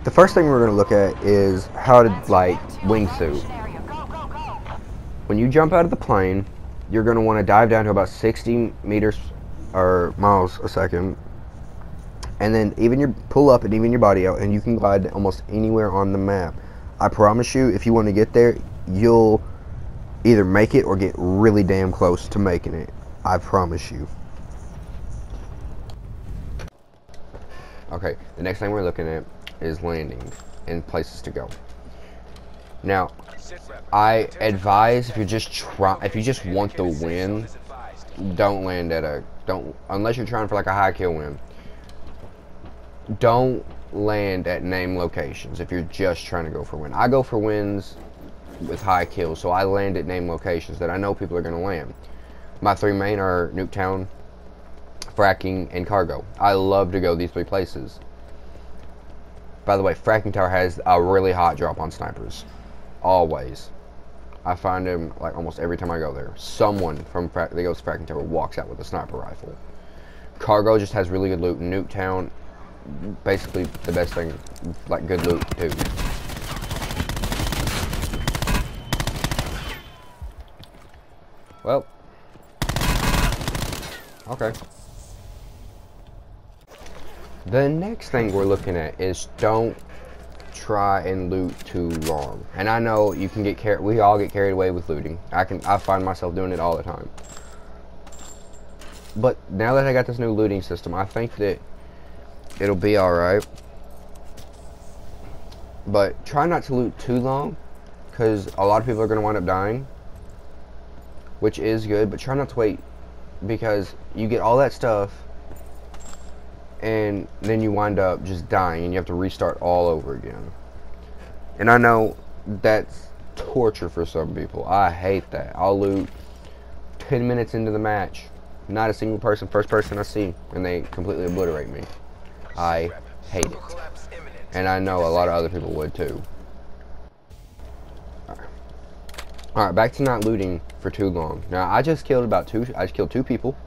The first thing we're going to look at is how to like wingsuit. When you jump out of the plane, you're going to want to dive down to about 60 meters or miles a second, and then even your pull up and even your body out, and you can glide almost anywhere on the map. I promise you, if you want to get there, you'll either make it or get really damn close to making it. I promise you. Okay, the next thing we're looking at is landing and places to go. Now, I advise if you just want the win, don't land at unless you're trying for like a high kill win. Don't land at name locations if you're just trying to go for win. I go for wins with high kills, so I land at name locations that I know people are going to land. My three main are Nuketown, Fracking, and Cargo. I love to go these three places. By the way, Fracking Tower has a really hot drop on snipers. Always. I find him like almost every time I go there. Someone that goes to Fracking Tower walks out with a sniper rifle. Cargo just has really good loot. Nuketown, basically the best thing, like good loot too. Well, okay. The next thing we're looking at is don't try and loot too long. And I know you can get carried. We all get carried away with looting. I find myself doing it all the time. But now that I got this new looting system, I think that it'll be all right. But try not to loot too long, because a lot of people are going to wind up dying, which is good. But try not to wait, because you get all that stuff and then you wind up just dying and you have to restart all over again. And I know that's torture for some people. I hate that. I'll loot 10 minutes into the match, not a single person, first person I see, and they completely obliterate me. I hate it. And I know a lot of other people would too. Alright, back to not looting for too long. Now, I just killed two people.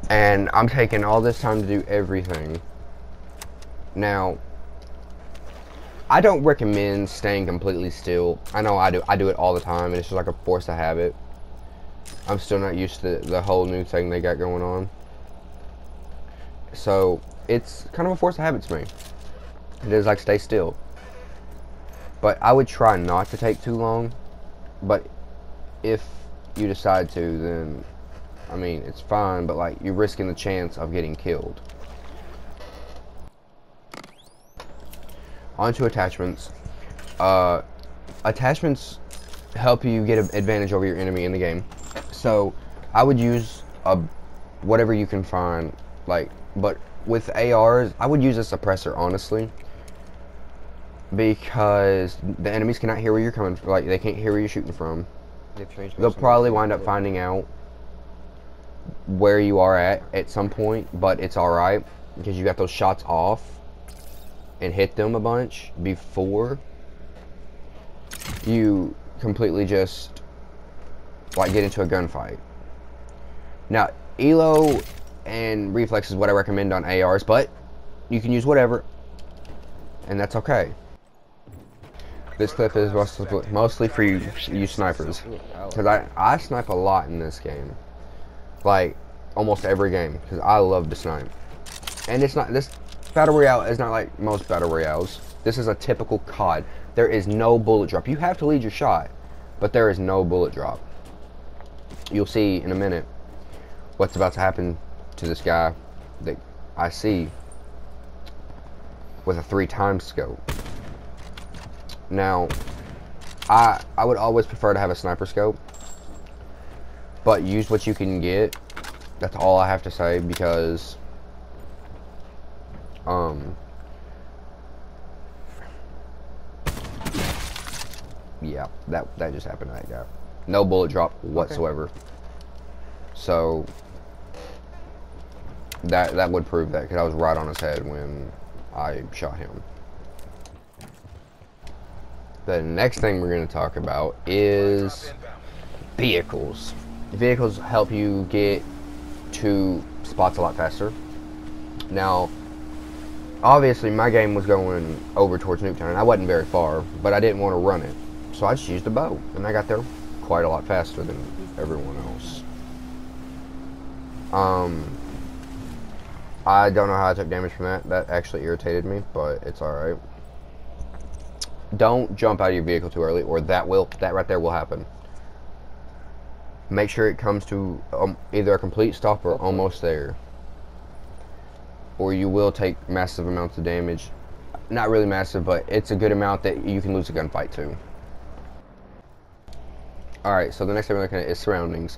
And I'm taking all this time to do everything. Now, I don't recommend staying completely still. I know I do it all the time, and it's just like a force of habit. I'm still not used to the whole new thing they got going on. So, it's kind of a force of habit to me. It is like stay still. But I would try not to take too long. But if you decide to, then I mean, it's fine, but like you're risking the chance of getting killed. On to attachments. Attachments help you get an advantage over your enemy in the game. So I would use whatever you can find, but with ARs, I would use a suppressor, honestly, because the enemies cannot hear where you're coming from. Like, they can't hear where you're shooting from. They'll probably wind up finding out where you are at some point, but it's alright because you got those shots off and hit them a bunch before you completely just like get into a gunfight. Now, ELO and reflex is what I recommend on ARs, but you can use whatever, and that's okay. This clip is mostly for you snipers, because I snipe a lot in this game. Like, almost every game, because I love to snipe. And it's not, this Battle Royale is not like most Battle Royales. This is a typical COD. There is no bullet drop. You have to lead your shot, but there is no bullet drop. You'll see in a minute what's about to happen to this guy that I see with a 3x scope. Now, I would always prefer to have a sniper scope, but use what you can get. That's all I have to say, because yeah, that just happened to that guy. No bullet drop whatsoever. Okay. So that would prove that, because I was right on his head when I shot him. The next thing we're going to talk about is vehicles. Vehicles help you get to spots a lot faster. Now, obviously my game was going over towards Nuketown, and I wasn't very far, but I didn't want to run it. So I just used a bow, and I got there quite a lot faster than everyone else. I don't know how I took damage from that. That actually irritated me, but it's alright. Don't jump out of your vehicle too early, or that right there will happen. Make sure it comes to either a complete stop or almost there, or you will take massive amounts of damage. Not really massive, but it's a good amount that you can lose a gunfight too. Alright, so the next thing we're looking at is surroundings.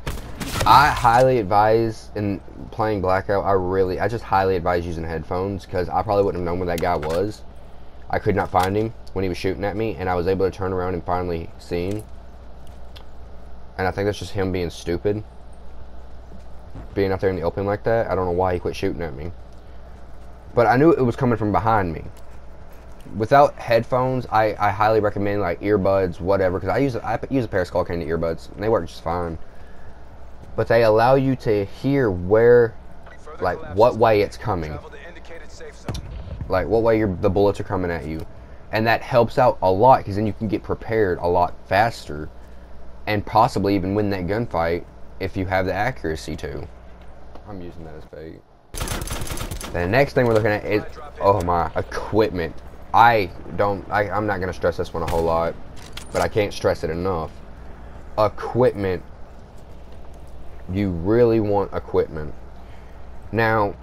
I highly advise, in playing Blackout, I just highly advise using headphones, because I probably wouldn't have known where that guy was. I could not find him when he was shooting at me, and I was able to turn around and finally see him. And I think that's just him being stupid. Being out there in the open like that. I don't know why he quit shooting at me. But I knew it was coming from behind me. Without headphones, I highly recommend like earbuds, whatever, because I use a pair of Skull Candy earbuds, and they work just fine. But they allow you to hear where, like, what way it's coming, like what way the bullets are coming at you, and that helps out a lot, because then you can get prepared a lot faster, and possibly even win that gunfight if you have the accuracy to. I'm using that as bait. The next thing we're looking at is, oh my, equipment. I'm not going to stress this one a whole lot, but I can't stress it enough. Equipment. You really want equipment. Now,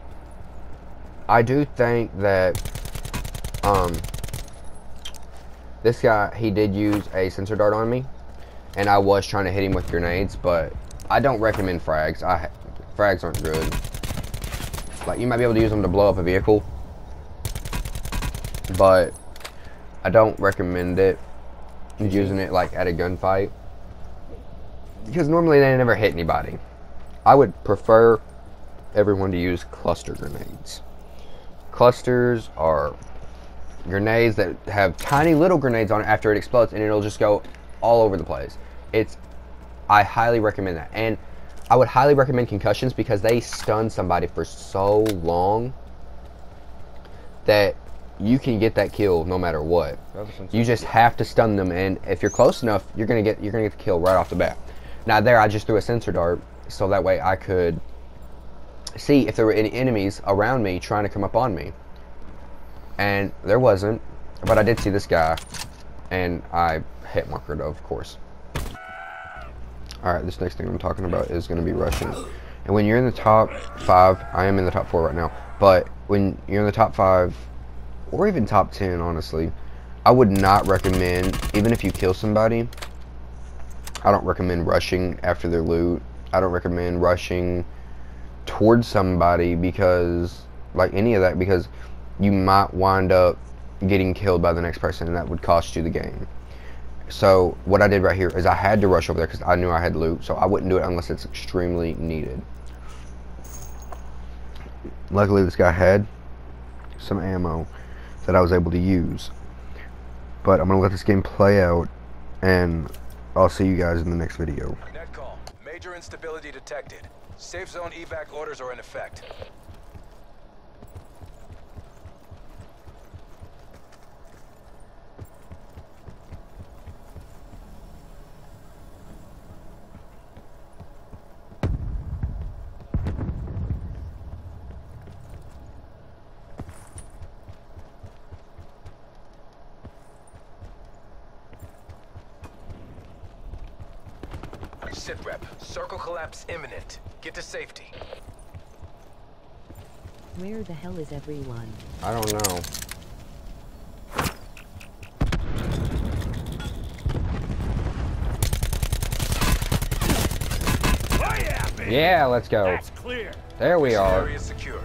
I do think that this guy, he did use a sensor dart on me, and I was trying to hit him with grenades, but I don't recommend frags. Frags aren't good. Like, you might be able to use them to blow up a vehicle, but I don't recommend it, using it like at a gunfight, because normally they never hit anybody. I would prefer everyone to use cluster grenades. Clusters are grenades that have tiny little grenades on it after it explodes, and it'll just go all over the place. I highly recommend that. And I would highly recommend concussions, because they stun somebody for so long that you can get that kill no matter what. You just have to stun them, and if you're close enough, you're gonna get the kill right off the bat. Now there, I just threw a sensor dart, so that way I could see if there were any enemies around me trying to come up on me. And there wasn't, but I did see this guy, and I hit markered, of course. Alright, this next thing I'm talking about is going to be rushing. And when you're in the top 5, I am in the top 4 right now, but when you're in the top 5, or even top 10, honestly, I would not recommend, even if you kill somebody, I don't recommend rushing after their loot. I don't recommend rushing towards somebody, because, like any of that, because you might wind up getting killed by the next person, and that would cost you the game. So what I did right here is I had to rush over there because I knew I had loot, so I wouldn't do it unless it's extremely needed. Luckily this guy had some ammo that I was able to use. But I'm going to let this game play out, and I'll see you guys in the next video. Net call. Major instability detected. Safe zone evac orders are in effect. Sit rep. Circle collapse imminent. Get to safety. Where the hell is everyone? I don't know. Oh yeah, baby. Yeah, let's go. That's clear. There we are. Area secure.